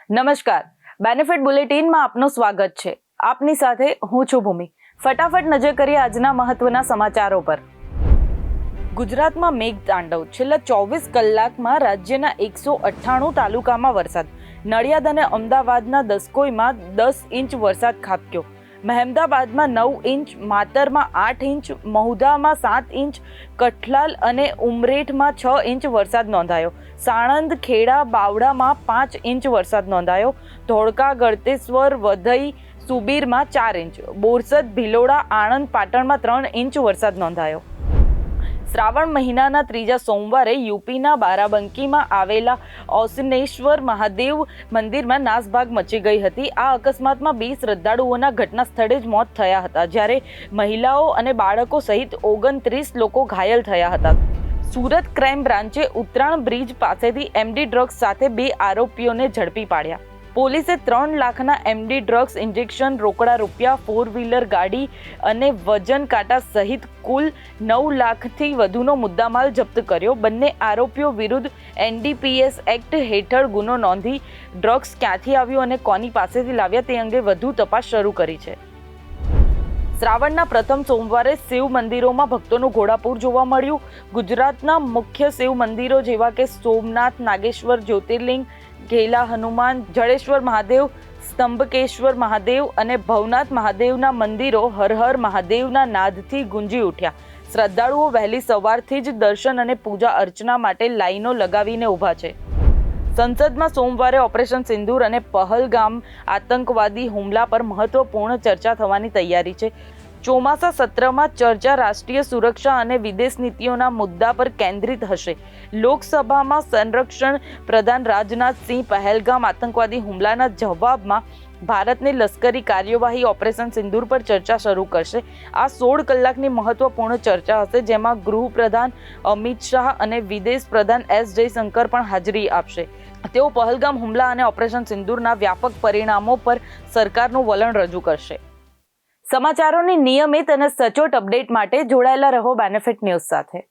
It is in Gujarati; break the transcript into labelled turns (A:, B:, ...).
A: નમસ્કાર, બેનિફિટ બુલેટિનમાં આપનું સ્વાગત છે. આપની સાથે હું છું ભૂમિ. ફટાફટ નજર કરીએ આજના મહત્વના સમાચારો પર. ગુજરાતમાં મેઘતાંડવ. છેલ્લા 24 કલાકમાં રાજ્યના 198 તાલુકામાં વરસાદ. નડિયાદ અને અમદાવાદના દસકોઈમાં 10 ઇંચ વરસાદ ખાબક્યો. મહેમદાબાદમાં 9 ઇંચ, માતરમાં 8 ઇંચ, મહુધામાં 7 ઇંચ, કઠલાલ અને ઉમરેઠમાં 6 ઇંચ વરસાદ નોંધાયો. સાણંદ, ખેડા, બાવડામાં 5 ઇંચ વરસાદ નોંધાયો. ધોળકા, ગળતેશ્વર, વધઈ, સુબીરમાં 4 ઇંચ, બોરસદ, ભિલોડા, આણંદ, પાટણમાં 3 ઇંચ વરસાદ નોંધાયો. શ્રાવણ મહિનાના ત્રીજા સોમવારે યુપીના બારાબંકીમાં આવેલા ઓસનેશ્વર મહાદેવ મંદિરમાં નાસભાગ મચી ગઈ હતી. આ અકસ્માતમાં 2 શ્રદ્ધાળુઓના ઘટના સ્થળે જ મોત થયા હતા, જ્યારે મહિલાઓ અને બાળકો સહિત 29 લોકો ઘાયલ થયા હતા. સુરત ક્રાઇમ બ્રાન્ચે ઉત્તરાણ બ્રિજ પાસેથી એમડી ડ્રગ્સ સાથે 2 આરોપીઓને ઝડપી પાડ્યા. પોલીસે 3 લાખના એમડી ડ્રગ્સ ઇન્જેક્શન, રોકડા રૂપિયા, 4-વ્હીલર ગાડી અને વજન કાંટા સહિત કુલ 9 લાખથી વધુનો મુદ્દામાલ જપ્ત કર્યો. બંને આરોપીઓ વિરુદ્ધ એનડીપીએસ એક્ટ હેઠળ ગુનો નોંધી ડ્રગ્સ ક્યાંથી આવ્યું અને કોની પાસેથી લાવ્યા તે અંગે વધુ તપાસ શરૂ કરી છે. શ્રાવણના પ્રથમ સોમવારે શિવ મંદિરોમાં ભક્તોનું ઘોડાપૂર જોવા મળ્યું. ગુજરાતના મુખ્ય શિવ મંદિરો જેવા કે સોમનાથ, નાગેશ્વર જ્યોતિર્લિંગ, ઘેલા હનુમાન, જડેશ્વર મહાદેવ, સ્તંભકેશ્વર મહાદેવ અને ભવનાથ મહાદેવના મંદિરો હર હર મહાદેવના નાદથી ગુંજી ઉઠ્યા. શ્રદ્ધાળુઓ વહેલી સવારથી જ દર્શન અને પૂજા અર્ચના માટે લાઈનો લગાવીને ઊભા છે. સંસદમાં સોમવારે ઓપરેશન સિંદૂર અને પહલગામ આતંકવાદી હુમલા પર મહત્વપૂર્ણ ચર્ચા થવાની તૈયારી છે. ચોમાસા સત્રમાં ચર્ચા રાષ્ટ્રીય સુરક્ષા અને વિદેશ નીતિઓના મુદ્દા પર કેન્દ્રિત હશે. લોકસભામાં સંરક્ષણ પ્રધાન રાજનાથસિંહ પહેલગામ આતંકવાદી હુમલાના જવાબમાં ભારતની લશ્કરી કાર્યવાહી ઓપરેશન સિંદૂર પર ચર્ચા શરૂ કરશે. આ 16 કલાકની મહત્વપૂર્ણ ચર્ચા હશે, જેમાં ગૃહપ્રધાન અમિત શાહ અને વિદેશ પ્રધાન એસ જયશંકર પણ હાજરી આપશે. તેઓ પહેલગામ હુમલા અને ઓપરેશન સિંદૂરના વ્યાપક પરિણામો પર સરકારનું વલણ રજૂ કરશે. સમાચારોની નિયમિત અને સચોટ અપડેટ માટે જોડાયેલા રહો બેનિફિટ ન્યૂઝ સાથે.